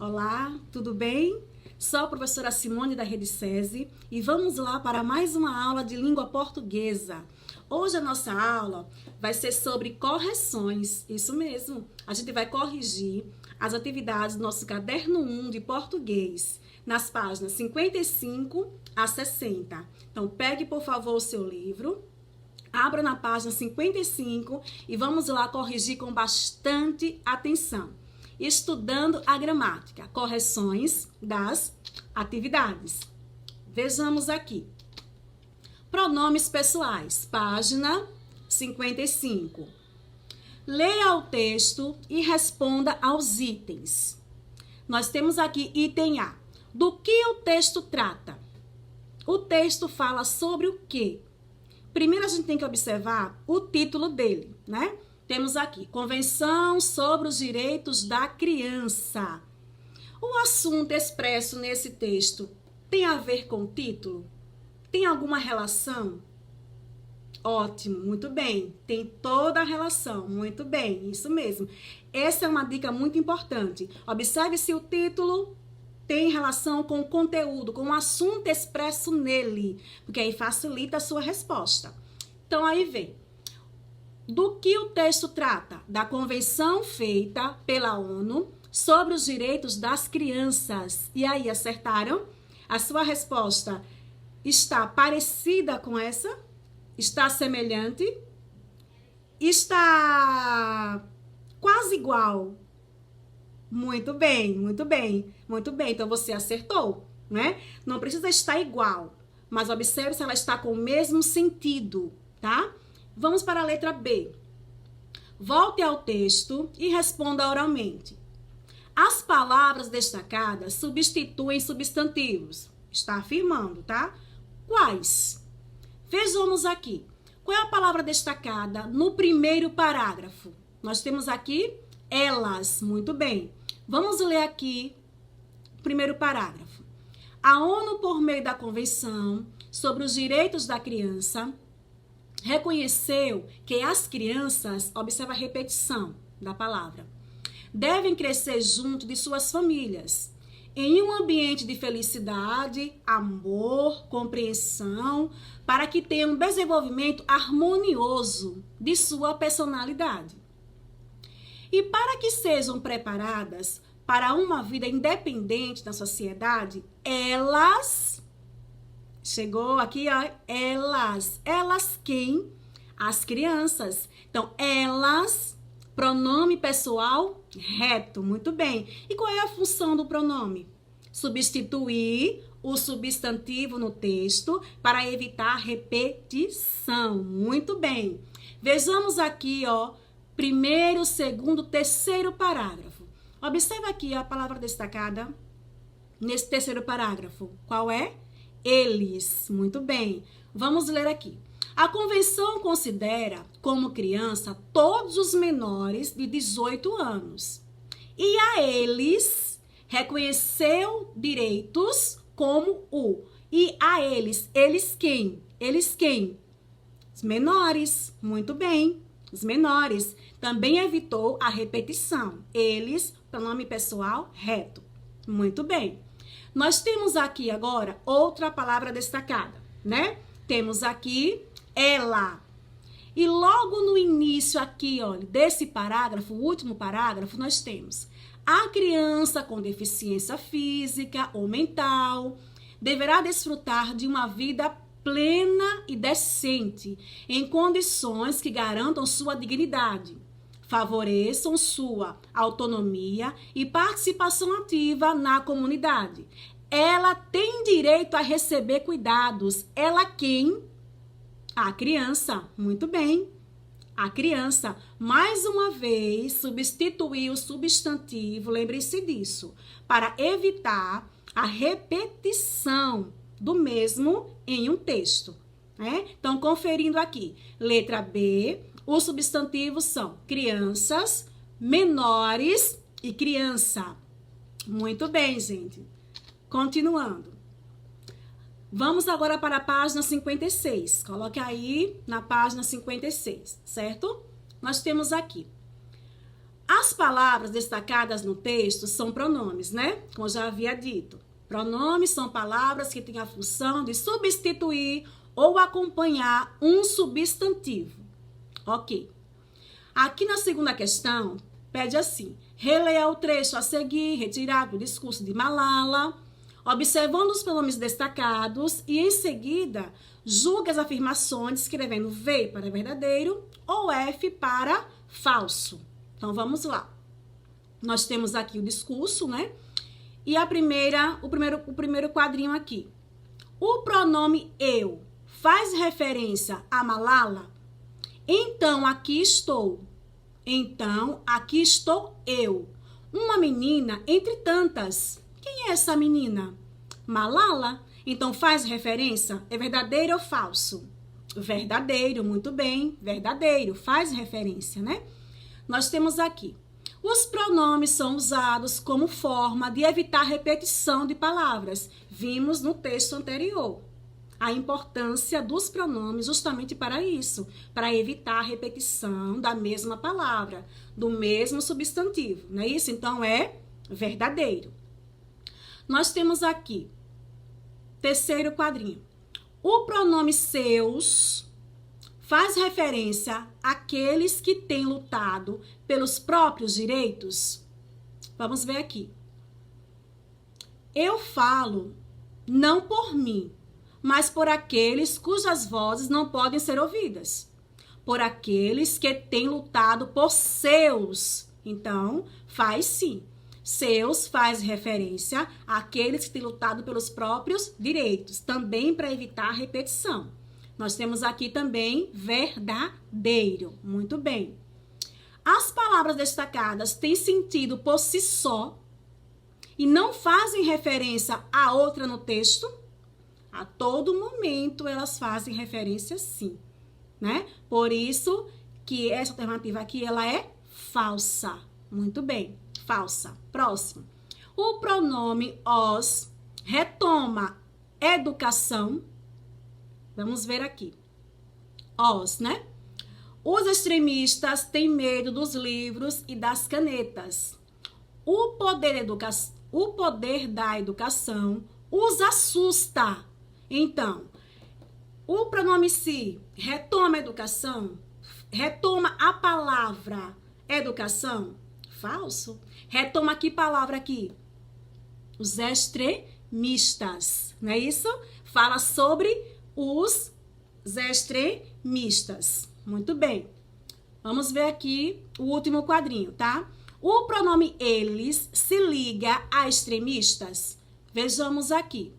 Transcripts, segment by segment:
Olá, tudo bem? Sou a professora Simone da Rede SESI e vamos lá para mais uma aula de língua portuguesa. Hoje a nossa aula vai ser sobre correções, isso mesmo. A gente vai corrigir as atividades do nosso caderno 1 de português, nas páginas 55 a 60. Então, pegue, por favor, o seu livro, abra na página 55 e vamos lá corrigir com bastante atenção. Estudando a gramática, correções das atividades. Vejamos aqui. Pronomes pessoais, página 55. Leia o texto e responda aos itens. Nós temos aqui item A. Do que o texto trata? O texto fala sobre o quê? Primeiro a gente tem que observar o título dele, né? Temos aqui, Convenção sobre os Direitos da Criança. O assunto expresso nesse texto tem a ver com o título? Tem alguma relação? Ótimo, muito bem. Tem toda a relação, muito bem, isso mesmo. Essa é uma dica muito importante. Observe se o título tem relação com o conteúdo, com o assunto expresso nele, porque aí facilita a sua resposta. Então, aí vem. Do que o texto trata? Da convenção feita pela ONU sobre os direitos das crianças. E aí, acertaram? A sua resposta está parecida com essa? Está semelhante? Está quase igual? Muito bem, muito bem, muito bem. Então, você acertou, né? Não precisa estar igual, mas observe se ela está com o mesmo sentido, tá? Vamos para a letra B. Volte ao texto e responda oralmente. As palavras destacadas substituem substantivos. Está afirmando, tá? Quais? Vejamos aqui. Qual é a palavra destacada no primeiro parágrafo? Nós temos aqui elas. Muito bem. Vamos ler aqui o primeiro parágrafo. A ONU, por meio da Convenção sobre os Direitos da Criança, reconheceu que as crianças, observa a repetição da palavra, devem crescer junto de suas famílias, em um ambiente de felicidade, amor, compreensão, para que tenham um desenvolvimento harmonioso de sua personalidade. E para que sejam preparadas para uma vida independente na sociedade, elas... Chegou aqui, ó, elas. Elas quem? As crianças. Então, elas, pronome pessoal reto. Muito bem. E qual é a função do pronome? Substituir o substantivo no texto para evitar repetição. Muito bem. Vejamos aqui, ó, primeiro, segundo, terceiro parágrafo. Observa aqui a palavra destacada nesse terceiro parágrafo. Qual é? Eles. Muito bem. Vamos ler aqui. A convenção considera como criança todos os menores de 18 anos. E a eles reconheceu direitos como o. E a eles. Eles quem? Eles quem? Os menores. Muito bem. Os menores. Também evitou a repetição. Eles, pronome pessoal reto. Muito bem. Nós temos aqui agora outra palavra destacada, né? Temos aqui ela. E logo no início aqui, olha, desse parágrafo, o último parágrafo, nós temos a criança com deficiência física ou mental deverá desfrutar de uma vida plena e decente, em condições que garantam sua dignidade, favoreçam sua autonomia e participação ativa na comunidade. Ela tem direito a receber cuidados. Ela quem? A criança. Muito bem. A criança. Mais uma vez, substituir o substantivo, lembre-se disso, para evitar a repetição do mesmo em um texto, né? Então, conferindo aqui. Letra B. Os substantivos são crianças, menores e criança. Muito bem, gente. Continuando. Vamos agora para a página 56. Coloque aí na página 56, certo? Nós temos aqui. As palavras destacadas no texto são pronomes, né? Como eu já havia dito. Pronomes são palavras que têm a função de substituir ou acompanhar um substantivo. Ok. Aqui na segunda questão, pede assim: releia o trecho a seguir, retirado do discurso de Malala, observando os pronomes destacados e, em seguida, julgue as afirmações escrevendo V para verdadeiro ou F para falso. Então, vamos lá. Nós temos aqui o discurso, né? E o primeiro quadrinho aqui. O pronome eu faz referência a Malala? Então, aqui estou. Então, aqui estou eu. Uma menina entre tantas. Quem é essa menina? Malala. Então, faz referência? É verdadeiro ou falso? Verdadeiro, muito bem. Verdadeiro, faz referência, né? Nós temos aqui. Os pronomes são usados como forma de evitar repetição de palavras. Vimos no texto anterior a importância dos pronomes justamente para isso, para evitar a repetição da mesma palavra, do mesmo substantivo, não é isso? Então, é verdadeiro. Nós temos aqui, terceiro quadrinho. O pronome seus faz referência àqueles que têm lutado pelos próprios direitos? Vamos ver aqui. Eu falo não por mim, mas por aqueles cujas vozes não podem ser ouvidas. Por aqueles que têm lutado por seus. Então, faz sim. Seus faz referência àqueles que têm lutado pelos próprios direitos, também para evitar a repetição. Nós temos aqui também verdadeiro. Muito bem. As palavras destacadas têm sentido por si só e não fazem referência a outra no texto? A todo momento elas fazem referência sim, né? Por isso que essa alternativa aqui, ela é falsa. Muito bem, falsa. Próximo. O pronome os retoma educação. Vamos ver aqui. Os, né? Os extremistas têm medo dos livros e das canetas. O poder da educação os assusta. Então, o pronome se retoma a educação, retoma a palavra educação, falso. Retoma que palavra aqui? Os extremistas, não é isso? Fala sobre os extremistas. Muito bem. Vamos ver aqui o último quadrinho, tá? O pronome eles se liga a extremistas? Vejamos aqui.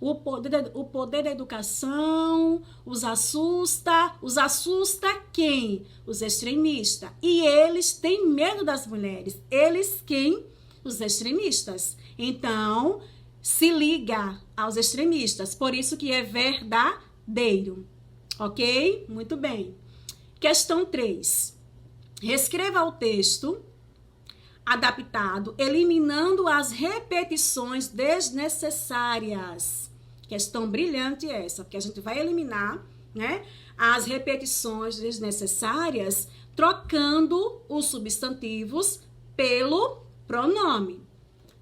O poder da educação os assusta. Os assusta quem? Os extremistas. E eles têm medo das mulheres. Eles quem? Os extremistas. Então, se liga aos extremistas. Por isso que é verdadeiro. Ok? Muito bem. Questão 3. Reescreva o texto adaptado, eliminando as repetições desnecessárias. Questão brilhante essa, porque a gente vai eliminar, né, as repetições desnecessárias, trocando os substantivos pelo pronome.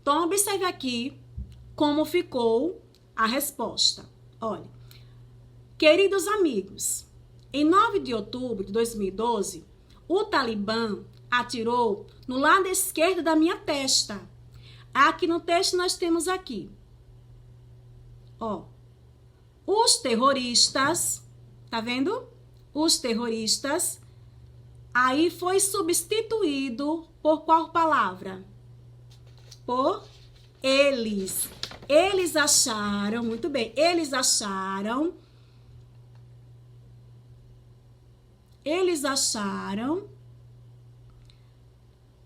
Então, observe aqui como ficou a resposta. Olha, queridos amigos, em 9 de outubro de 2012, o Talibã atirou no lado esquerdo da minha testa. Aqui no texto nós temos aqui, ó, os terroristas, tá vendo? Os terroristas, aí foi substituído por qual palavra? Por eles. Eles acharam, muito bem, eles acharam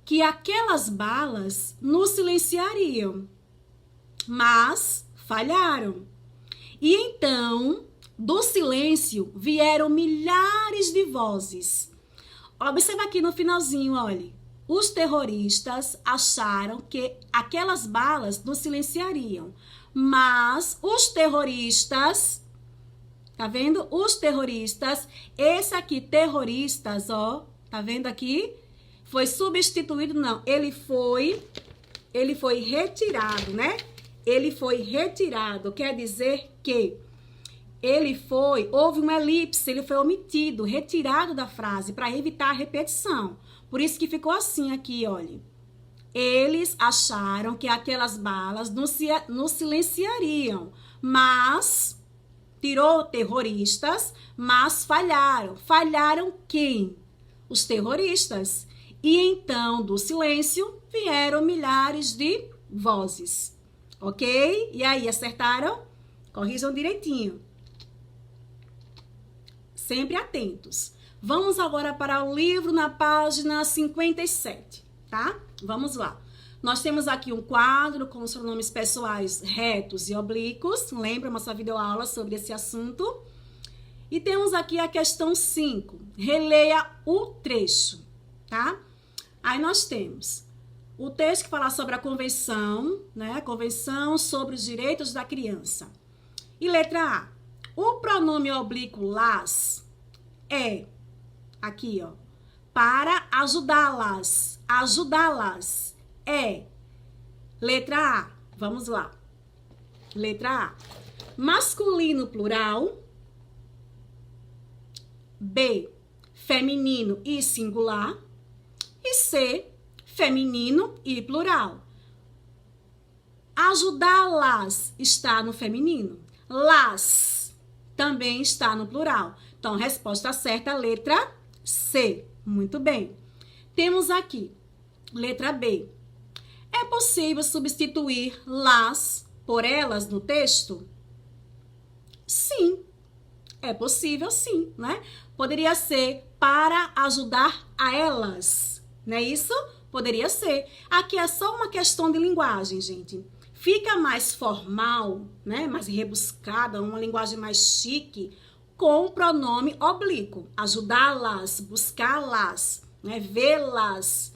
que aquelas balas nos silenciariam, mas falharam. E então, do silêncio, vieram milhares de vozes. Observa aqui no finalzinho, olha. Os terroristas acharam que aquelas balas nos silenciariam, mas os terroristas, tá vendo? Os terroristas, esse aqui, terroristas, ó, tá vendo aqui? Foi substituído, não. Ele foi retirado, né? Ele foi retirado. Quer dizer que houve uma elipse, ele foi omitido, retirado da frase para evitar a repetição. Por isso que ficou assim aqui, olha. Eles acharam que aquelas balas não silenciariam, mas tirou terroristas, mas falharam. Falharam quem? Os terroristas. E então, do silêncio, vieram milhares de vozes. Ok? E aí, acertaram? Corrijam direitinho. Sempre atentos. Vamos agora para o livro na página 57, tá? Vamos lá. Nós temos aqui um quadro com os pronomes pessoais retos e oblíquos. Lembra nossa videoaula sobre esse assunto? E temos aqui a questão 5. Releia o trecho, tá? Aí nós temos o texto que fala sobre a convenção, né? A convenção sobre os direitos da criança. E letra A. O pronome oblíquo las é, aqui ó, para ajudá-las. Ajudá-las é. Letra A. Vamos lá. Letra A. Masculino plural. B. Feminino e singular. E C. Feminino e plural. Ajudá-las está no feminino. Las também está no plural. Então, resposta certa, letra C. Muito bem. Temos aqui, letra B. É possível substituir las por elas no texto? Sim. É possível, sim, né? Poderia ser para ajudar a elas, não é isso? Poderia ser. Aqui é só uma questão de linguagem, gente. Fica mais formal, né? Mais rebuscada, uma linguagem mais chique, com o pronome oblíquo. Ajudá-las, buscá-las, né? Vê-las,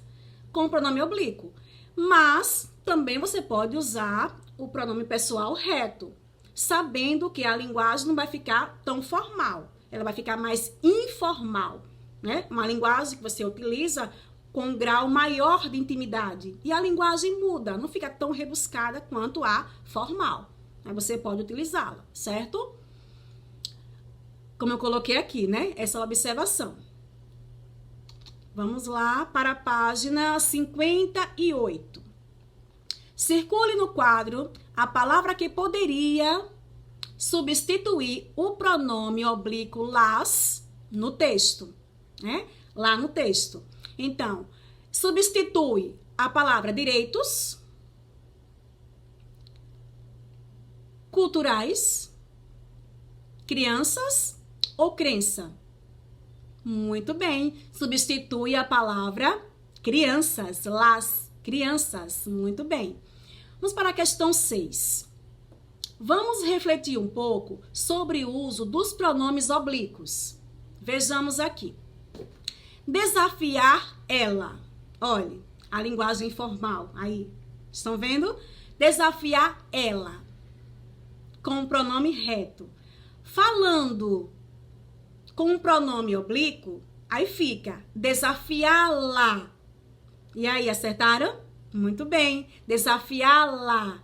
com o pronome oblíquo. Mas também você pode usar o pronome pessoal reto, sabendo que a linguagem não vai ficar tão formal. Ela vai ficar mais informal, né? Uma linguagem que você utiliza com um grau maior de intimidade. E a linguagem muda, não fica tão rebuscada quanto a formal. Aí você pode utilizá-la, certo? Como eu coloquei aqui, né? Essa observação. Vamos lá para a página 58. Circule no quadro a palavra que poderia substituir o pronome oblíquo las no texto, né? Lá no texto. Então, substitui a palavra direitos, culturais, crianças ou crença. Muito bem. Substitui a palavra crianças, las crianças. Muito bem. Vamos para a questão 6. Vamos refletir um pouco sobre o uso dos pronomes oblíquos. Vejamos aqui. Desafiar ela. Olha, a linguagem informal. Aí, estão vendo? Desafiar ela. Com o pronome reto. Falando com o pronome oblíquo, aí fica desafiá-la. E aí, acertaram? Muito bem. Desafiá-la.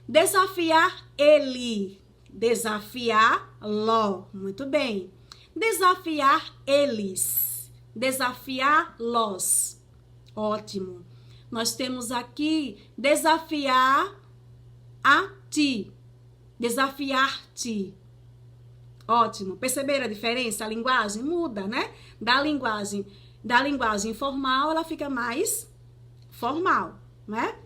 Desafiar ele. Desafiá-lo. Muito bem. Desafiar eles. Desafiá-los. Ótimo. Nós temos aqui desafiar a ti. Desafiar-te. Ótimo. Perceberam a diferença? A linguagem muda, né? Da linguagem informal, ela fica mais formal, né?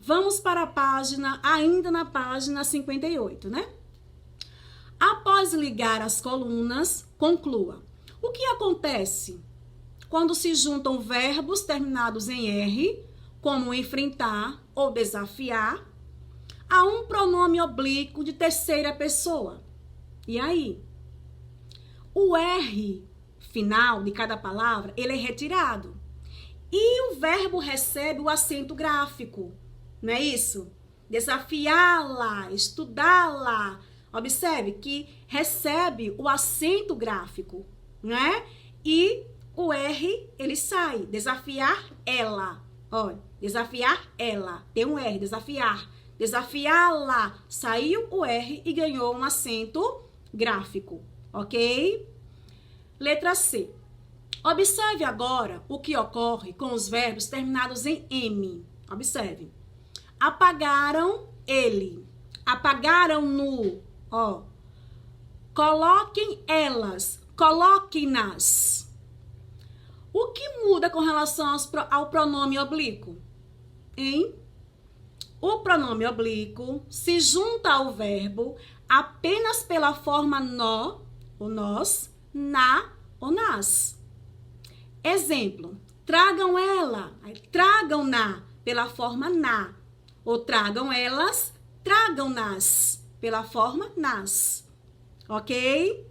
Vamos para a página, ainda na página 58, né? Após ligar as colunas, conclua. O que acontece quando se juntam verbos terminados em R, como enfrentar ou desafiar, a um pronome oblíquo de terceira pessoa? E aí? O R final de cada palavra, ele é retirado. E o verbo recebe o acento gráfico, não é isso? Desafiá-la, estudá-la. Observe que recebe o acento gráfico, não é? E o R, ele sai. Desafiar ela. Olha, desafiar ela. Tem um R, desafiar. Desafiá-la. Saiu o R e ganhou um acento gráfico. Ok? Letra C. Observe agora o que ocorre com os verbos terminados em M. Observe. Apagaram ele. Apagaram-no. Ó. Coloquem elas. Coloquem-nas. O que muda com relação ao pronome oblíquo? Hein? O pronome oblíquo se junta ao verbo apenas pela forma nó, ou nós, na ou nas. Exemplo, tragam ela, tragam-na pela forma na. Ou tragam elas, tragam-nas pela forma nas. Ok?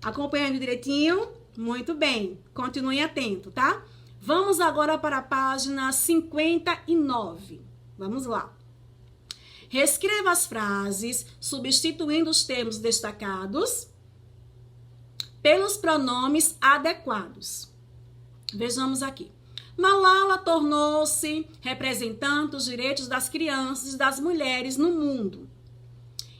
Acompanhando direitinho? Muito bem. Continue atento, tá? Vamos agora para a página 59. Vamos lá. Reescreva as frases, substituindo os termos destacados pelos pronomes adequados. Vejamos aqui. Malala tornou-se representante dos direitos das crianças e das mulheres no mundo.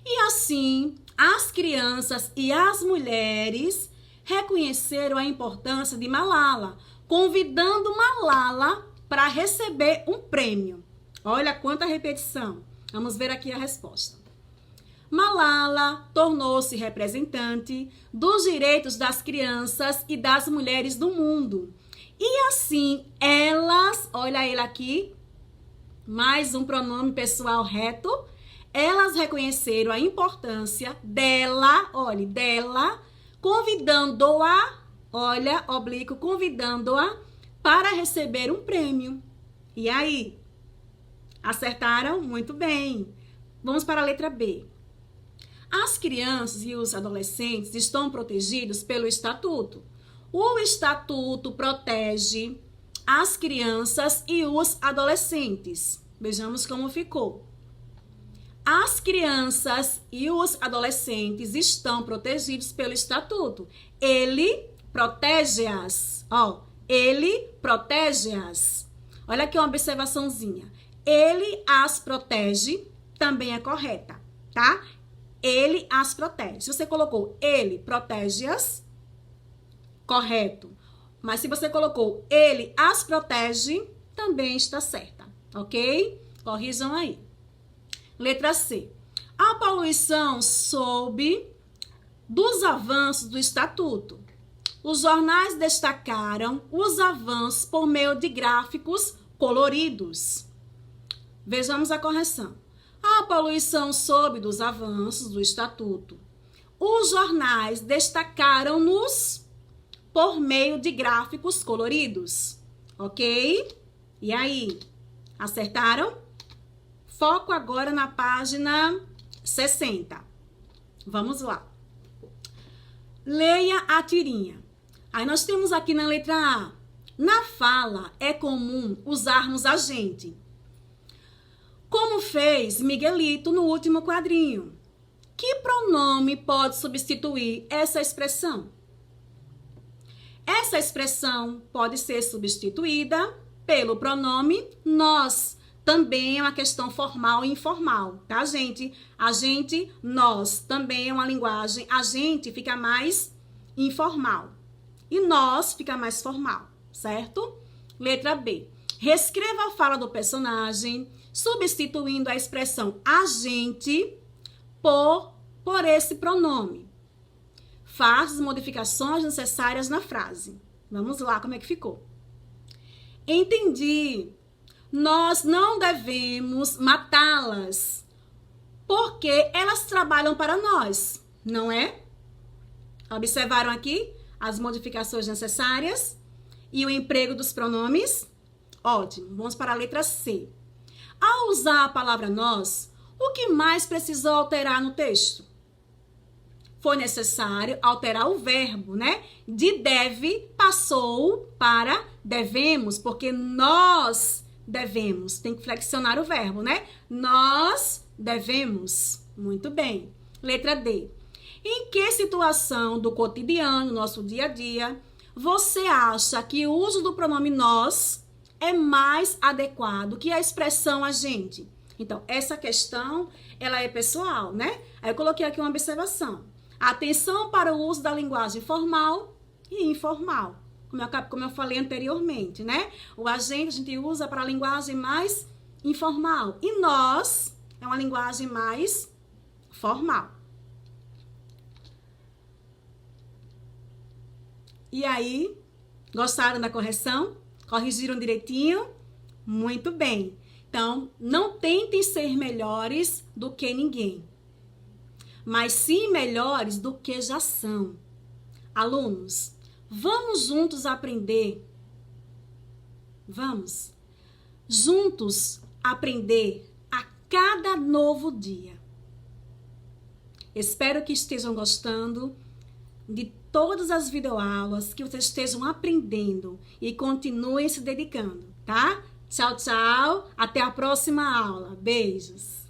E assim, as crianças e as mulheres reconheceram a importância de Malala, convidando Malala para receber um prêmio. Olha quanta repetição. Vamos ver aqui a resposta. Malala tornou-se representante dos direitos das crianças e das mulheres do mundo. E assim, elas, olha ele aqui, mais um pronome pessoal reto, elas reconheceram a importância dela, olha, dela, convidando-a, olha, oblíquo, convidando-a para receber um prêmio. E aí? Acertaram? Muito bem. Vamos para a letra B. As crianças e os adolescentes estão protegidos pelo Estatuto. O Estatuto protege as crianças e os adolescentes. Vejamos como ficou. As crianças e os adolescentes estão protegidos pelo Estatuto. Ele protege-as. Ó, ele protege-as. Olha aqui uma observaçãozinha. Ele as protege, também é correta, tá? Ele as protege. Se você colocou ele protege-as, correto. Mas se você colocou ele as protege, também está certa, ok? Corrijam aí. Letra C. A poluição soube dos avanços do Estatuto. Os jornais destacaram os avanços por meio de gráficos coloridos. Vejamos a correção. A poluição soube dos avanços do Estatuto. Os jornais destacaram-nos por meio de gráficos coloridos. Ok? E aí? Acertaram? Foco agora na página 60. Vamos lá. Leia a tirinha. Aí nós temos aqui na letra A. Na fala é comum usarmos a gente. Como fez Miguelito no último quadrinho. Que pronome pode substituir essa expressão? Essa expressão pode ser substituída pelo pronome nós. Também é uma questão formal e informal, tá, gente? A gente, nós, também é uma linguagem. A gente fica mais informal. E nós fica mais formal, certo? Letra B. Reescreva a fala do personagem, substituindo a expressão a gente por esse pronome. Faça as modificações necessárias na frase. Vamos lá, como é que ficou? Entendi. Nós não devemos matá-las, porque elas trabalham para nós, não é? Observaram aqui as modificações necessárias e o emprego dos pronomes? Ótimo. Vamos para a letra C. Ao usar a palavra nós, o que mais precisou alterar no texto? Foi necessário alterar o verbo, né? De deve passou para devemos, porque nós devemos. Tem que flexionar o verbo, né? Nós devemos. Muito bem. Letra D. Em que situação do cotidiano, nosso dia a dia, você acha que o uso do pronome nós é mais adequado que a expressão a gente? Então, essa questão, ela é pessoal, né? Aí eu coloquei aqui uma observação. Atenção para o uso da linguagem formal e informal. Como eu falei anteriormente, né? O a gente usa para a linguagem mais informal. E nós é uma linguagem mais formal. E aí, gostaram da correção? Corrigiram direitinho? Muito bem. Então, não tentem ser melhores do que ninguém, mas sim melhores do que já são. Alunos, vamos juntos aprender. Vamos juntos aprender a cada novo dia. Espero que estejam gostando de todas as videoaulas, que vocês estejam aprendendo e continuem se dedicando, tá? Tchau, tchau. Até a próxima aula. Beijos.